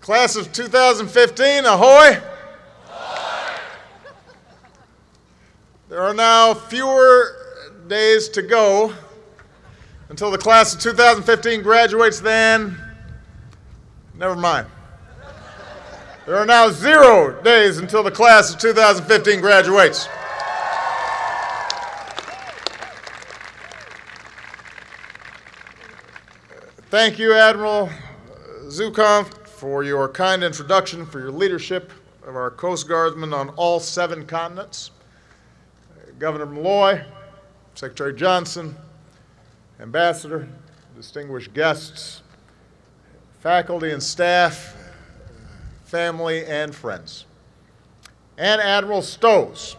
Class of 2015, ahoy! There are now fewer days to go until the class of 2015 graduates than, never mind. There are now 0 days until the class of 2015 graduates. Thank you, Admiral Zukoff, for your kind introduction, for your leadership of our Coast Guardsmen on all 7 continents. Governor Malloy, Secretary Johnson, Ambassador, distinguished guests, faculty and staff, family and friends. And Admiral Stowes,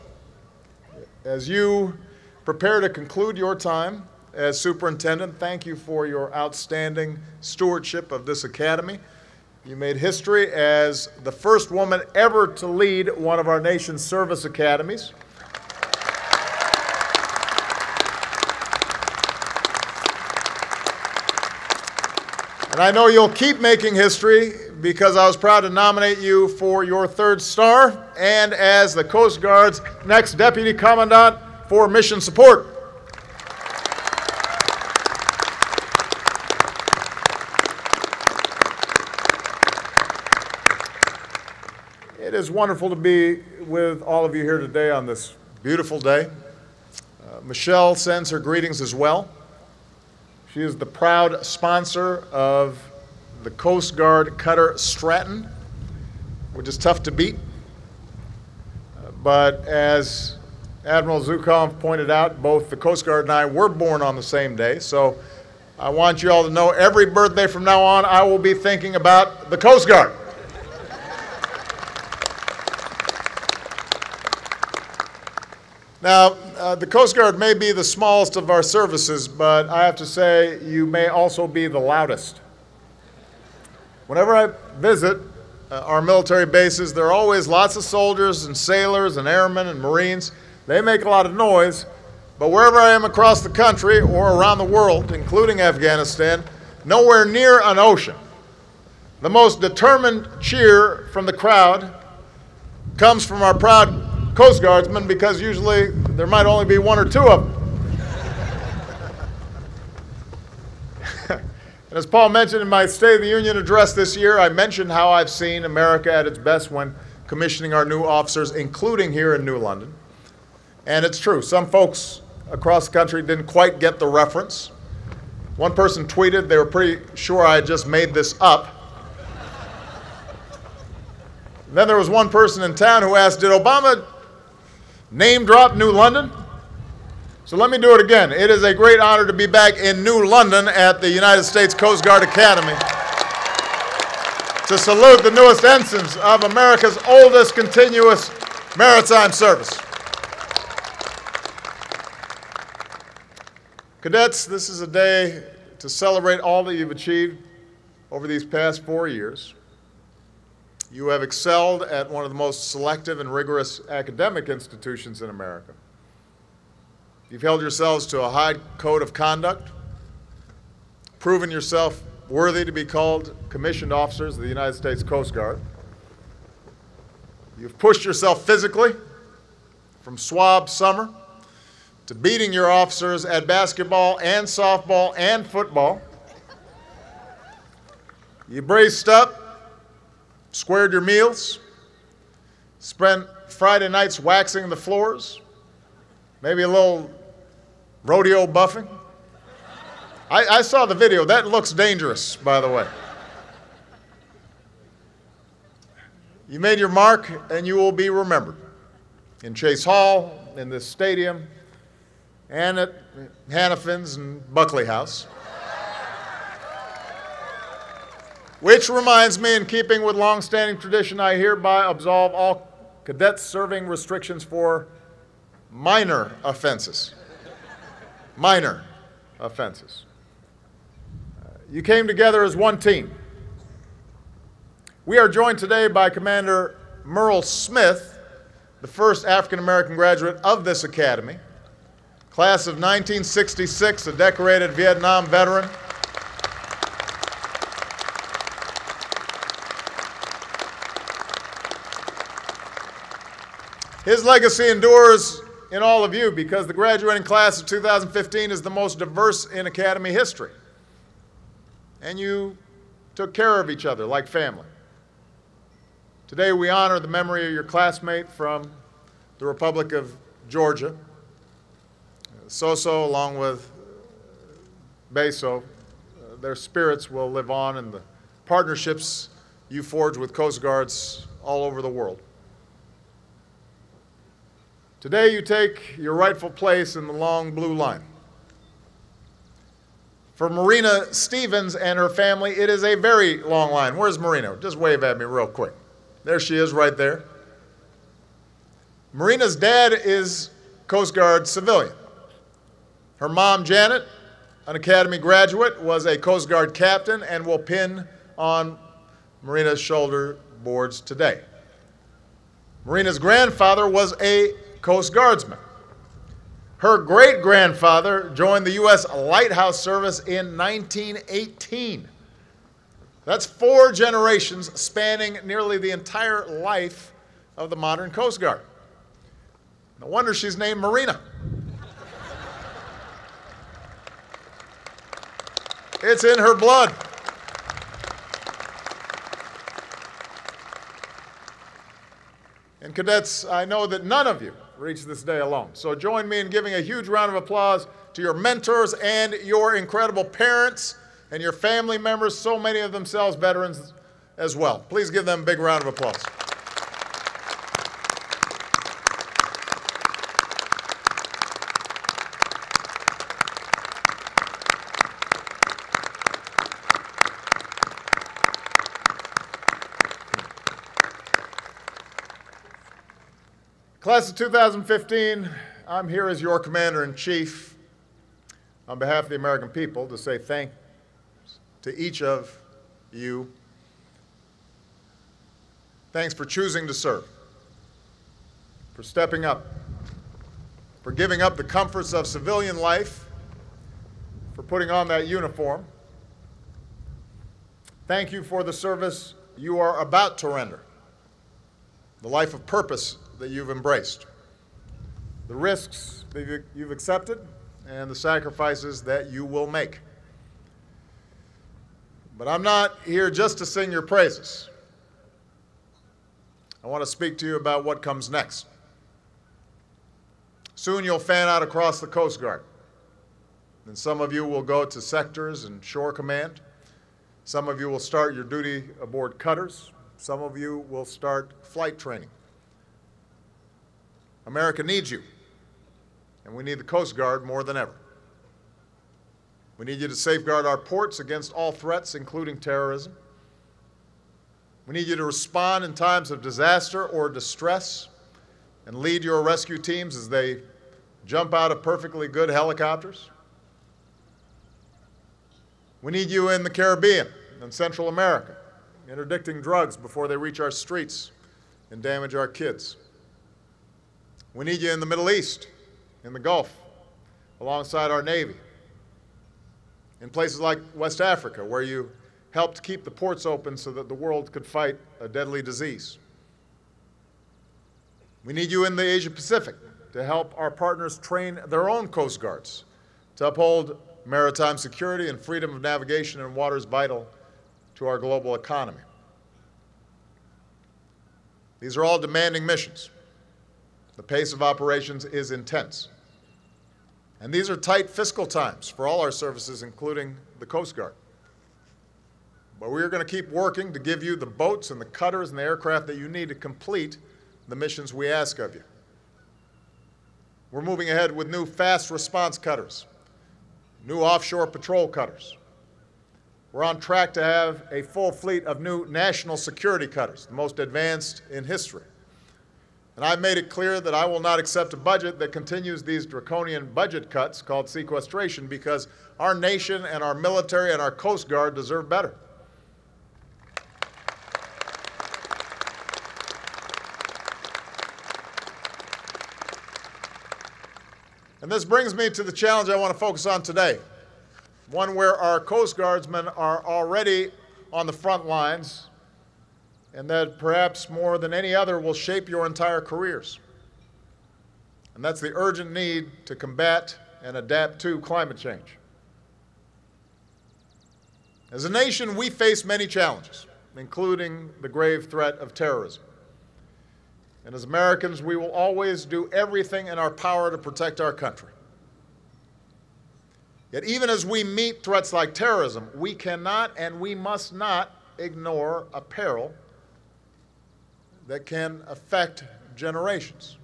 as you prepare to conclude your time as superintendent, thank you for your outstanding stewardship of this academy. You made history as the first woman ever to lead one of our nation's service academies. And I know you'll keep making history because I was proud to nominate you for your 3rd star and as the Coast Guard's next Deputy Commandant for Mission Support. It is wonderful to be with all of you here today on this beautiful day. Michelle sends her greetings as well. She is the proud sponsor of the Coast Guard cutter Stratton, which is tough to beat. But as Admiral Zukoff pointed out, both the Coast Guard and I were born on the same day. So I want you all to know every birthday from now on, I will be thinking about the Coast Guard. Now, the Coast Guard may be the smallest of our services, but I have to say you may also be the loudest. Whenever I visit our military bases, there are always lots of soldiers and sailors and airmen and Marines. They make a lot of noise, but wherever I am across the country or around the world, including Afghanistan, nowhere near an ocean, the most determined cheer from the crowd comes from our proud Coast Guardsmen, because usually there might only be 1 or 2 of them. And as Paul mentioned in my State of the Union address this year, I mentioned how I've seen America at its best when commissioning our new officers, including here in New London. And it's true, some folks across the country didn't quite get the reference. One person tweeted they were pretty sure I had just made this up. Then there was one person in town who asked, did Obama name drop New London? So let me do it again. It is a great honor to be back in New London at the United States Coast Guard Academy to salute the newest ensigns of America's oldest continuous maritime service. Cadets, this is a day to celebrate all that you've achieved over these past 4 years. You have excelled at one of the most selective and rigorous academic institutions in America. You've held yourselves to a high code of conduct, proven yourself worthy to be called commissioned officers of the United States Coast Guard. You've pushed yourself physically, from swab summer to beating your officers at basketball and softball and football. You braced up, squared your meals, spent Friday nights waxing the floors, maybe a little rodeo buffing. I saw the video. That looks dangerous, by the way. You made your mark, and you will be remembered in Chase Hall, in this stadium, and at Hannafin's and Buckley House. Which reminds me, in keeping with long-standing tradition, I hereby absolve all cadets serving restrictions for minor offenses. Minor offenses. You came together as one team. We are joined today by Commander Merle Smith, the first African-American graduate of this academy, class of 1966, a decorated Vietnam veteran. His legacy endures in all of you because the graduating class of 2015 is the most diverse in Academy history. And you took care of each other like family. Today we honor the memory of your classmate from the Republic of Georgia, Soso, along with Beso. Their spirits will live on in the partnerships you forge with Coast Guards all over the world. Today you take your rightful place in the long blue line. For Marina Stevens and her family, it is a very long line. Where's Marina? Just wave at me real quick. There she is right there. Marina's dad is Coast Guard civilian. Her mom, Janet, an Academy graduate, was a Coast Guard captain and will pin on Marina's shoulder boards today. Marina's grandfather was a Coast Guardsman. Her great-grandfather joined the U.S. Lighthouse Service in 1918. That's 4 generations spanning nearly the entire life of the modern Coast Guard. No wonder she's named Marina. It's in her blood. And cadets, I know that none of you reached this day alone. So join me in giving a huge round of applause to your mentors and your incredible parents and your family members, so many of themselves veterans as well. Please give them a big round of applause. Class of 2015, I'm here as your Commander-in-Chief on behalf of the American people to say thanks to each of you. Thanks for choosing to serve, for stepping up, for giving up the comforts of civilian life, for putting on that uniform. Thank you for the service you are about to render, the life of purpose that you've embraced, the risks that you've accepted, and the sacrifices that you will make. But I'm not here just to sing your praises. I want to speak to you about what comes next. Soon you'll fan out across the Coast Guard, and some of you will go to sectors and shore command. Some of you will start your duty aboard cutters. Some of you will start flight training. America needs you, and we need the Coast Guard more than ever. We need you to safeguard our ports against all threats, including terrorism. We need you to respond in times of disaster or distress and lead your rescue teams as they jump out of perfectly good helicopters. We need you in the Caribbean and Central America, interdicting drugs before they reach our streets and damage our kids. We need you in the Middle East, in the Gulf, alongside our Navy. In places like West Africa, where you helped keep the ports open so that the world could fight a deadly disease. We need you in the Asia Pacific to help our partners train their own Coast Guards to uphold maritime security and freedom of navigation in waters vital to our global economy. These are all demanding missions. The pace of operations is intense. And these are tight fiscal times for all our services, including the Coast Guard. But we're going to keep working to give you the boats and the cutters and the aircraft that you need to complete the missions we ask of you. We're moving ahead with new fast response cutters, new offshore patrol cutters. We're on track to have a full fleet of new national security cutters, the most advanced in history. And I've made it clear that I will not accept a budget that continues these draconian budget cuts called sequestration, because our nation and our military and our Coast Guard deserve better. And this brings me to the challenge I want to focus on today, one where our Coast Guardsmen are already on the front lines, and that perhaps more than any other will shape your entire careers. and that's the urgent need to combat and adapt to climate change. As a nation, we face many challenges, including the grave threat of terrorism. And as Americans, we will always do everything in our power to protect our country. Yet even as we meet threats like terrorism, we cannot and we must not ignore a peril that can affect generations.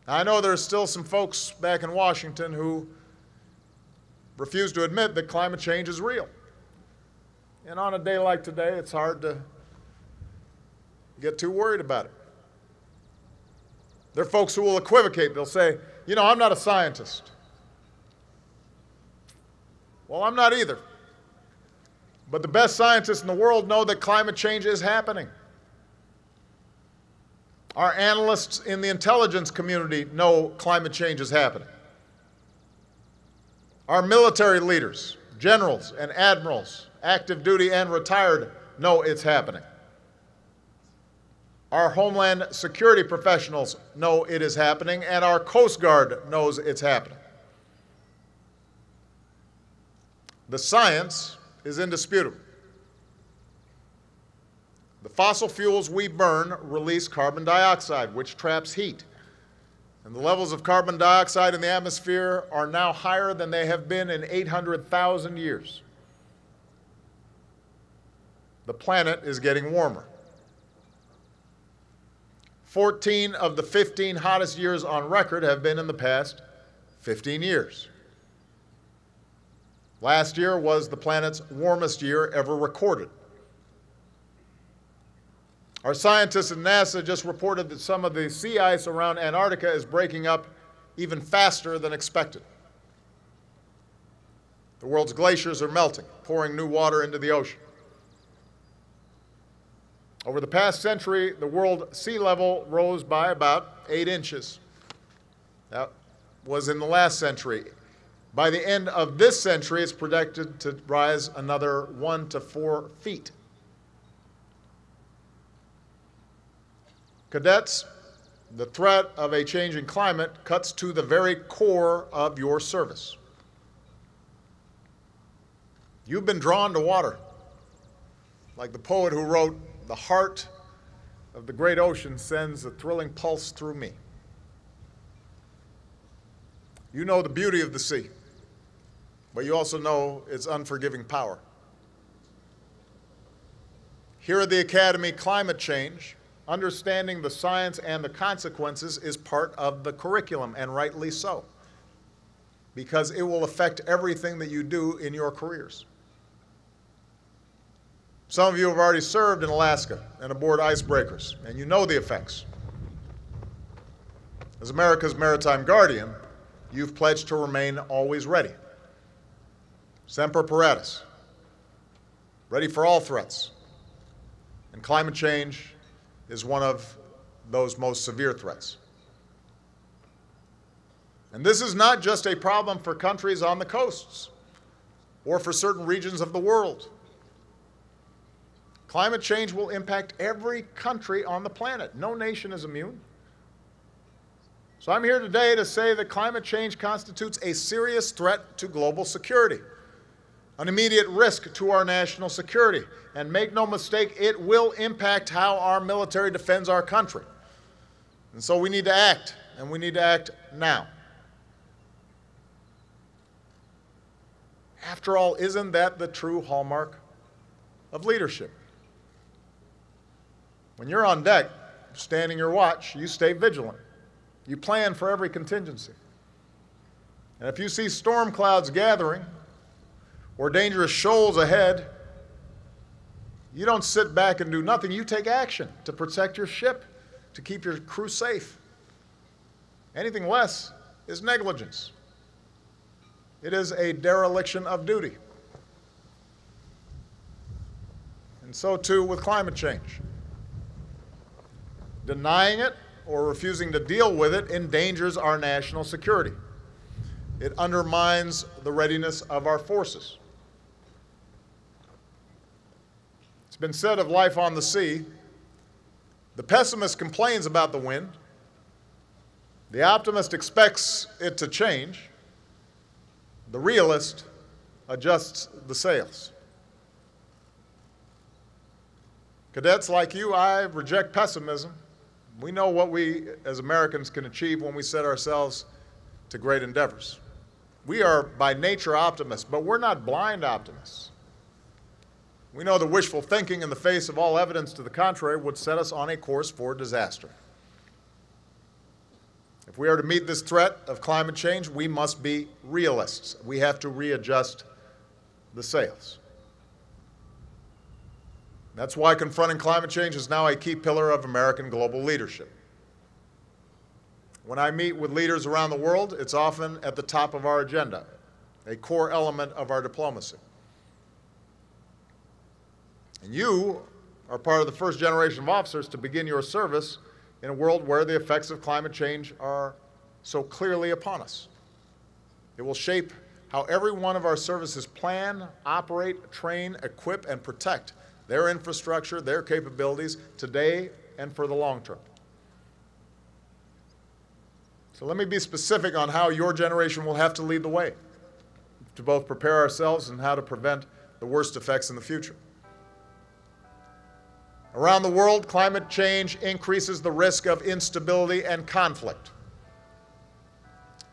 Now, I know there's still some folks back in Washington who refuse to admit that climate change is real. And on a day like today, it's hard to get too worried about it. There are folks who will equivocate. They'll say, you know, I'm not a scientist. Well, I'm not either. But the best scientists in the world know that climate change is happening. Our analysts in the intelligence community know climate change is happening. Our military leaders, generals and admirals, active duty and retired, know it's happening. Our Homeland Security professionals know it is happening, and our Coast Guard knows it's happening. The science is indisputable. The fossil fuels we burn release carbon dioxide, which traps heat. And the levels of carbon dioxide in the atmosphere are now higher than they have been in 800,000 years. The planet is getting warmer. 14 of the 15 hottest years on record have been in the past 15 years. Last year was the planet's warmest year ever recorded. Our scientists at NASA just reported that some of the sea ice around Antarctica is breaking up even faster than expected. The world's glaciers are melting, pouring new water into the ocean. Over the past century, the world sea level rose by about 8 inches. That was in the last century. By the end of this century, it's projected to rise another 1 to 4 feet. Cadets, the threat of a changing climate cuts to the very core of your service. You've been drawn to water, like the poet who wrote, "The heart of the great ocean sends a thrilling pulse through me." You know the beauty of the sea, but you also know its unforgiving power. Here at the Academy, climate change, understanding the science and the consequences, is part of the curriculum, and rightly so, because it will affect everything that you do in your careers. Some of you have already served in Alaska and aboard icebreakers, and you know the effects. As America's maritime guardian, you've pledged to remain always ready. Semper paratus, ready for all threats. And climate change is one of those most severe threats. And this is not just a problem for countries on the coasts or for certain regions of the world. Climate change will impact every country on the planet. No nation is immune. So I'm here today to say that climate change constitutes a serious threat to global security, an immediate risk to our national security. And make no mistake, it will impact how our military defends our country. And so we need to act, and we need to act now. After all, isn't that the true hallmark of leadership? When you're on deck, standing your watch, you stay vigilant. You plan for every contingency. And if you see storm clouds gathering or dangerous shoals ahead, you don't sit back and do nothing. You take action to protect your ship, to keep your crew safe. Anything less is negligence. It is a dereliction of duty. And so too with climate change. Denying it or refusing to deal with it endangers our national security. It undermines the readiness of our forces. It's been said of life on the sea, the pessimist complains about the wind, The optimist expects it to change. The realist adjusts the sails. Cadets like you, I reject pessimism. We know what we as Americans can achieve when we set ourselves to great endeavors. We are by nature optimists, but we're not blind optimists. We know that wishful thinking in the face of all evidence to the contrary would set us on a course for disaster. If we are to meet this threat of climate change, we must be realists. We have to readjust the sails. That's why confronting climate change is now a key pillar of American global leadership. When I meet with leaders around the world, it's often at the top of our agenda, a core element of our diplomacy. And you are part of the first generation of officers to begin your service in a world where the effects of climate change are so clearly upon us. It will shape how every one of our services plan, operate, train, equip, and protect their infrastructure, their capabilities today and for the long term. So let me be specific on how your generation will have to lead the way to both prepare ourselves and how to prevent the worst effects in the future. Around the world, climate change increases the risk of instability and conflict.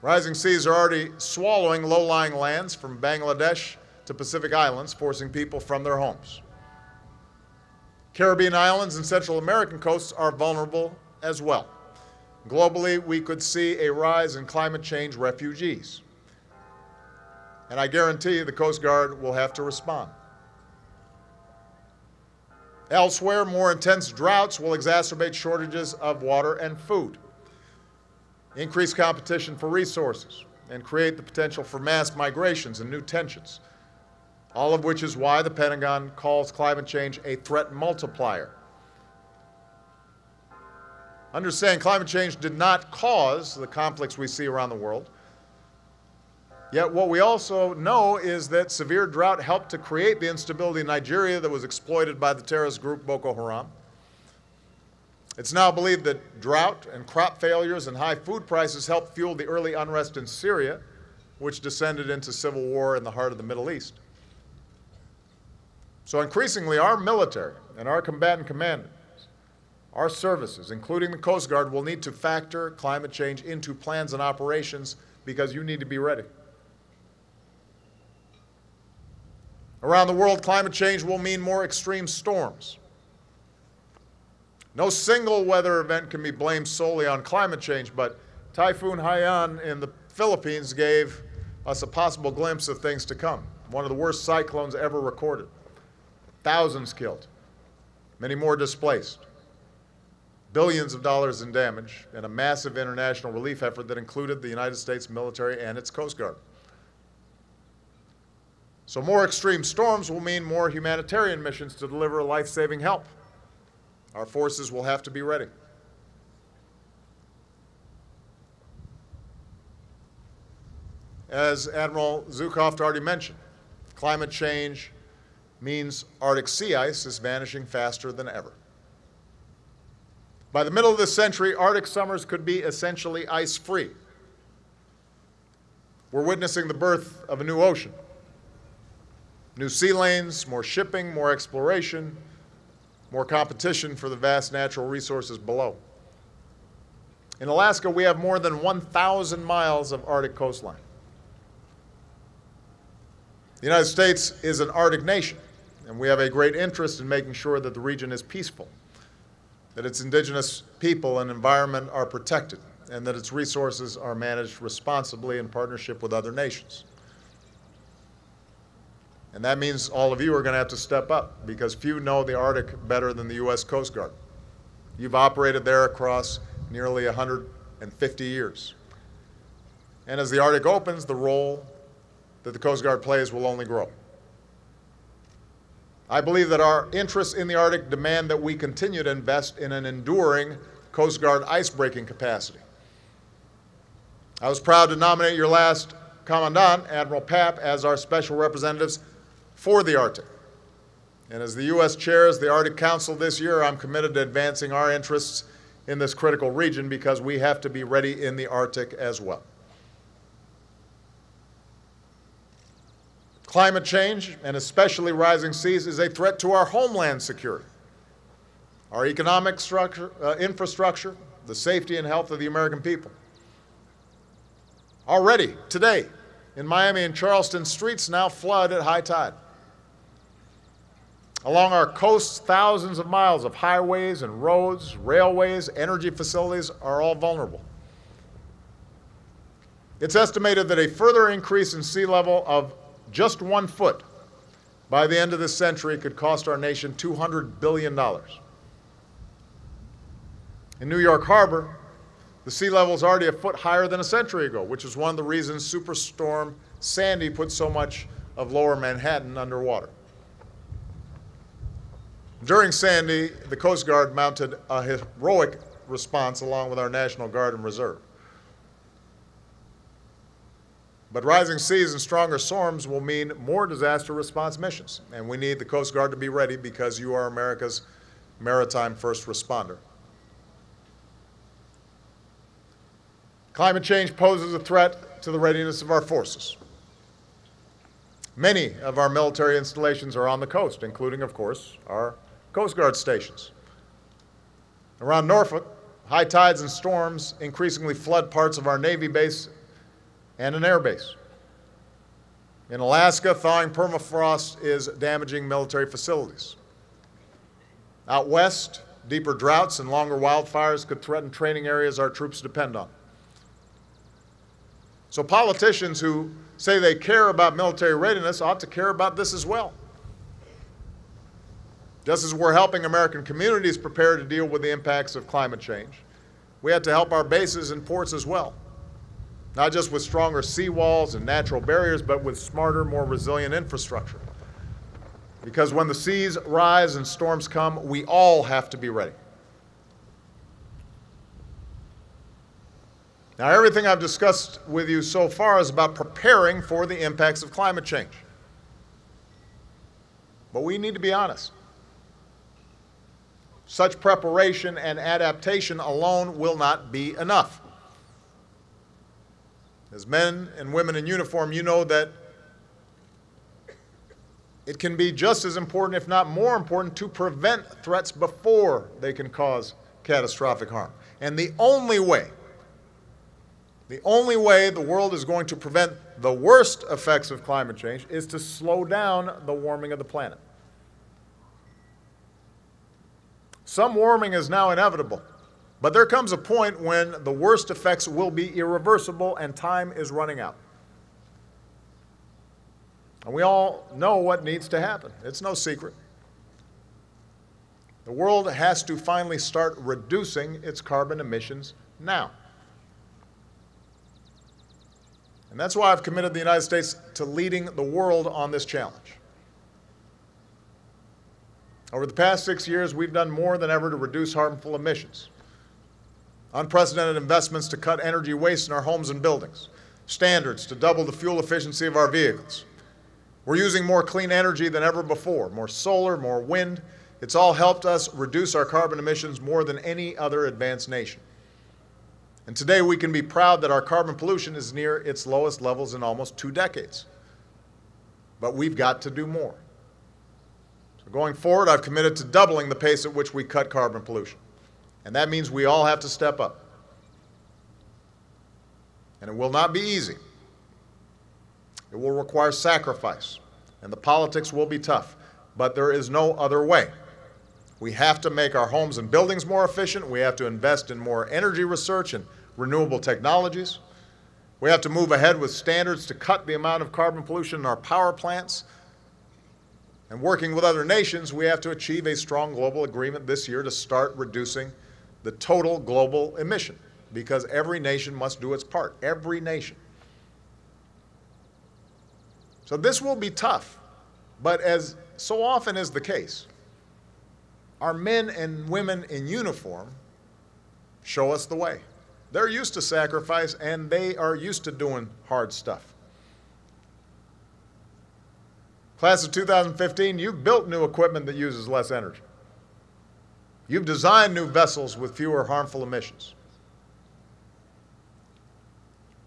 Rising seas are already swallowing low-lying lands from Bangladesh to Pacific Islands, forcing people from their homes. Caribbean islands and Central American coasts are vulnerable as well. Globally, we could see a rise in climate change refugees. And I guarantee the Coast Guard will have to respond. Elsewhere, more intense droughts will exacerbate shortages of water and food, increase competition for resources, and create the potential for mass migrations and new tensions, all of which is why the Pentagon calls climate change a threat multiplier. Understand, climate change did not cause the conflicts we see around the world. Yet what we also know is that severe drought helped to create the instability in Nigeria that was exploited by the terrorist group Boko Haram. It's now believed that drought and crop failures and high food prices helped fuel the early unrest in Syria, which descended into civil war in the heart of the Middle East. So increasingly, our military and our combatant commanders, our services, including the Coast Guard, will need to factor climate change into plans and operations because you need to be ready. Around the world, climate change will mean more extreme storms. No single weather event can be blamed solely on climate change, but Typhoon Haiyan in the Philippines gave us a possible glimpse of things to come. One of the worst cyclones ever recorded. Thousands killed, many more displaced, billions of dollars in damage, and a massive international relief effort that included the United States military and its Coast Guard. So more extreme storms will mean more humanitarian missions to deliver life-saving help. Our forces will have to be ready. As Admiral Zukov already mentioned, climate change means Arctic sea ice is vanishing faster than ever. By the middle of this century, Arctic summers could be essentially ice-free. We're witnessing the birth of a new ocean. New sea lanes, more shipping, more exploration, more competition for the vast natural resources below. In Alaska, we have more than 1,000 miles of Arctic coastline. The United States is an Arctic nation, and we have a great interest in making sure that the region is peaceful, that its indigenous people and environment are protected, and that its resources are managed responsibly in partnership with other nations. And that means all of you are going to have to step up, because few know the Arctic better than the U.S. Coast Guard. You've operated there across nearly 150 years. And as the Arctic opens, the role that the Coast Guard plays will only grow. I believe that our interests in the Arctic demand that we continue to invest in an enduring Coast Guard icebreaking capacity. I was proud to nominate your last Commandant, Admiral Papp, as our special representatives for the Arctic. And as the U.S. chairs the Arctic Council this year, I'm committed to advancing our interests in this critical region because we have to be ready in the Arctic as well. Climate change, and especially rising seas, is a threat to our homeland security, our economic infrastructure, the safety and health of the American people. Already, today, in Miami and Charleston, streets now flood at high tide. Along our coasts, thousands of miles of highways and roads, railways, energy facilities are all vulnerable. It's estimated that a further increase in sea level of just 1 foot by the end of this century could cost our nation $200 billion. In New York Harbor, the sea level is already a foot higher than a century ago, which is one of the reasons Superstorm Sandy put so much of lower Manhattan underwater. During Sandy, the Coast Guard mounted a heroic response along with our National Guard and Reserve. But rising seas and stronger storms will mean more disaster response missions, and we need the Coast Guard to be ready because you are America's maritime first responder. Climate change poses a threat to the readiness of our forces. Many of our military installations are on the coast, including, of course, our Coast Guard stations. Around Norfolk, high tides and storms increasingly flood parts of our Navy base and an air base. In Alaska, thawing permafrost is damaging military facilities. Out west, deeper droughts and longer wildfires could threaten training areas our troops depend on. So politicians who say they care about military readiness ought to care about this as well. Just as we're helping American communities prepare to deal with the impacts of climate change, we have to help our bases and ports as well. Not just with stronger seawalls and natural barriers, but with smarter, more resilient infrastructure. Because when the seas rise and storms come, we all have to be ready. Now, everything I've discussed with you so far is about preparing for the impacts of climate change. But we need to be honest. Such preparation and adaptation alone will not be enough. As men and women in uniform, you know that it can be just as important, if not more important, to prevent threats before they can cause catastrophic harm. And the only way the world is going to prevent the worst effects of climate change is to slow down the warming of the planet. Some warming is now inevitable, but there comes a point when the worst effects will be irreversible and time is running out. And we all know what needs to happen. It's no secret. The world has to finally start reducing its carbon emissions now. And that's why I've committed the United States to leading the world on this challenge. Over the past 6 years, we've done more than ever to reduce harmful emissions. Unprecedented investments to cut energy waste in our homes and buildings. Standards to double the fuel efficiency of our vehicles. We're using more clean energy than ever before, more solar, more wind. It's all helped us reduce our carbon emissions more than any other advanced nation. And today we can be proud that our carbon pollution is near its lowest levels in almost 2 decades. But we've got to do more. So going forward, I've committed to doubling the pace at which we cut carbon pollution. And that means we all have to step up. And it will not be easy. It will require sacrifice, and the politics will be tough, but there is no other way. We have to make our homes and buildings more efficient. We have to invest in more energy research and renewable technologies. We have to move ahead with standards to cut the amount of carbon pollution in our power plants. And working with other nations, we have to achieve a strong global agreement this year to start reducing the total global emission, because every nation must do its part, every nation. So this will be tough, but as so often is the case, our men and women in uniform show us the way. They're used to sacrifice, and they are used to doing hard stuff. Class of 2015, you've built new equipment that uses less energy. You've designed new vessels with fewer harmful emissions.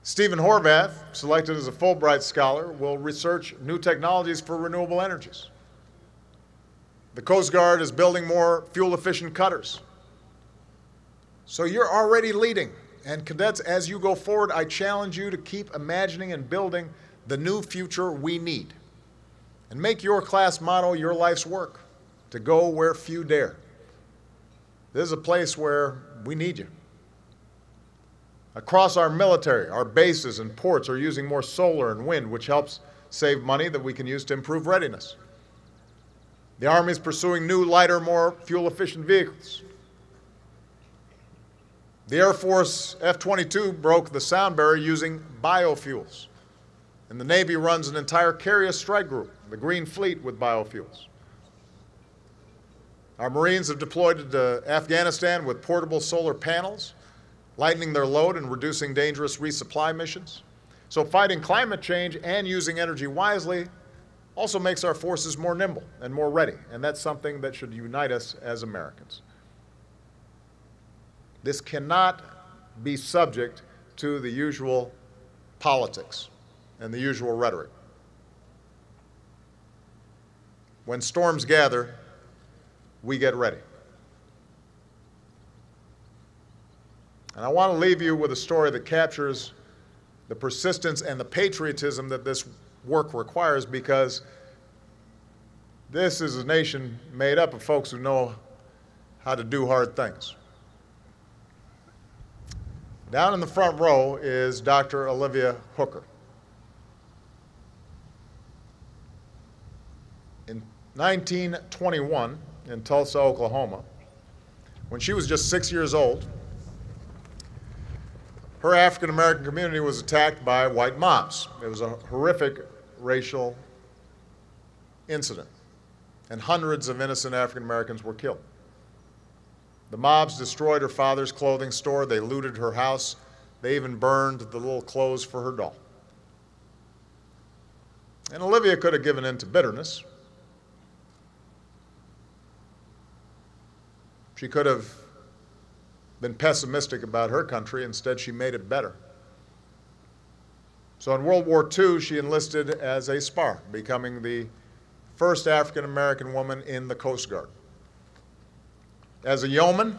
Stephen Horvath, selected as a Fulbright Scholar, will research new technologies for renewable energies. The Coast Guard is building more fuel-efficient cutters. So you're already leading. And cadets, as you go forward, I challenge you to keep imagining and building the new future we need. And make your class motto your life's work, to go where few dare. This is a place where we need you. Across our military, our bases and ports are using more solar and wind, which helps save money that we can use to improve readiness. The Army is pursuing new, lighter, more fuel-efficient vehicles. The Air Force F-22 broke the sound barrier using biofuels. And the Navy runs an entire carrier strike group, the Green Fleet, with biofuels. Our Marines have deployed to Afghanistan with portable solar panels, lightening their load and reducing dangerous resupply missions. So fighting climate change and using energy wisely also makes our forces more nimble and more ready, and that's something that should unite us as Americans. This cannot be subject to the usual politics and the usual rhetoric. When storms gather, we get ready. And I want to leave you with a story that captures the persistence and the patriotism that this work requires, because this is a nation made up of folks who know how to do hard things. Down in the front row is Dr. Olivia Hooker. In 1921, in Tulsa, Oklahoma, when she was just 6 years old, her African-American community was attacked by white mobs. It was a horrific racial incident, and hundreds of innocent African-Americans were killed. The mobs destroyed her father's clothing store. They looted her house. They even burned the little clothes for her doll. And Olivia could have given in to bitterness. She could have been pessimistic about her country. Instead, she made it better. So in World War II, she enlisted as a spar, becoming the first African-American woman in the Coast Guard. As a yeoman,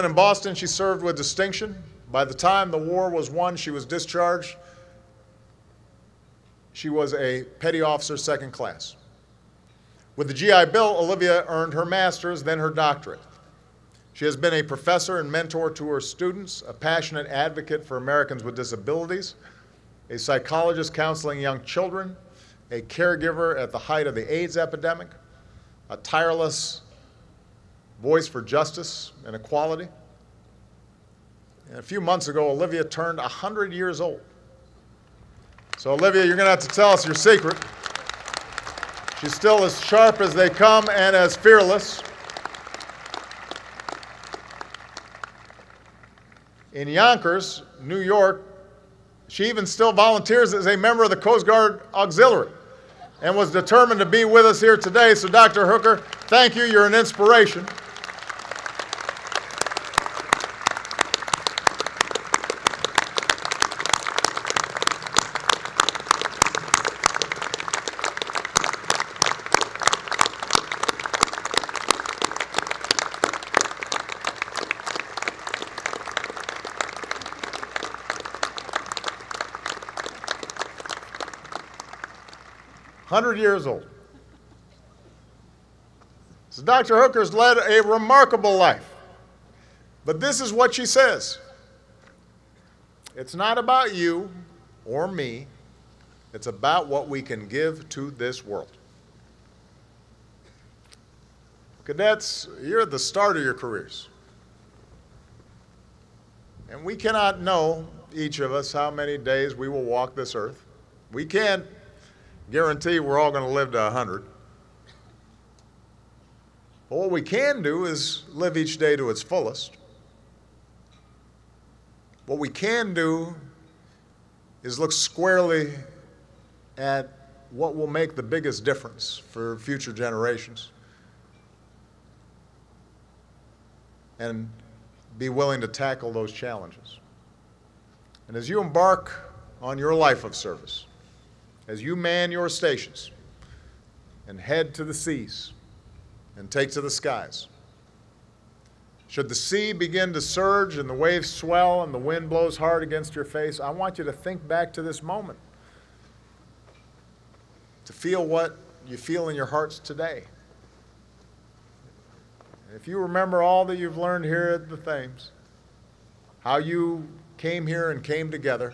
in Boston, she served with distinction. By the time the war was won, she was discharged. She was a petty officer, second class. With the GI Bill, Olivia earned her master's, then her doctorate. She has been a professor and mentor to her students, a passionate advocate for Americans with disabilities, a psychologist counseling young children, a caregiver at the height of the AIDS epidemic, a tireless voice for justice and equality. And a few months ago, Olivia turned 100 years old. So Olivia, you're going to have to tell us your secret. She's still as sharp as they come and as fearless. In Yonkers, New York, she even still volunteers as a member of the Coast Guard Auxiliary and was determined to be with us here today. So Dr. Hooker, thank you. You're an inspiration. "100 years old. So Dr. Hooker's led a remarkable life. But this is what she says. It's not about you or me. It's about what we can give to this world. Cadets, you're at the start of your careers. And we cannot know, each of us, how many days we will walk this earth. We can't guarantee we're all going to live to 100. But what we can do is live each day to its fullest. What we can do is look squarely at what will make the biggest difference for future generations and be willing to tackle those challenges. And as you embark on your life of service, as you man your stations and head to the seas and take to the skies, should the sea begin to surge and the waves swell and the wind blows hard against your face, I want you to think back to this moment, to feel what you feel in your hearts today. If you remember all that you've learned here at the Thames, how you came here and came together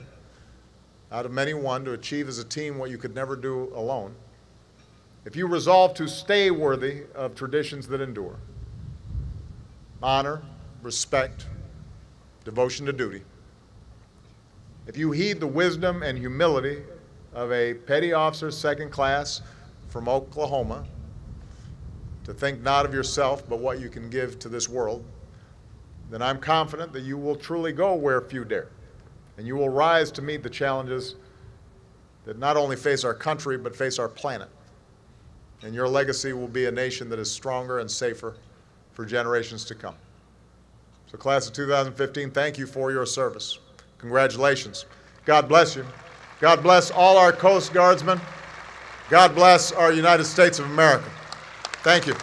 out of many one to achieve as a team what you could never do alone, if you resolve to stay worthy of traditions that endure, honor, respect, devotion to duty, if you heed the wisdom and humility of a petty officer second class from Oklahoma, to think not of yourself but what you can give to this world, then I'm confident that you will truly go where few dare, and you will rise to meet the challenges that not only face our country but face our planet. And your legacy will be a nation that is stronger and safer for generations to come. So class of 2015, thank you for your service. Congratulations. God bless you. God bless all our Coast Guardsmen. God bless our United States of America. Thank you.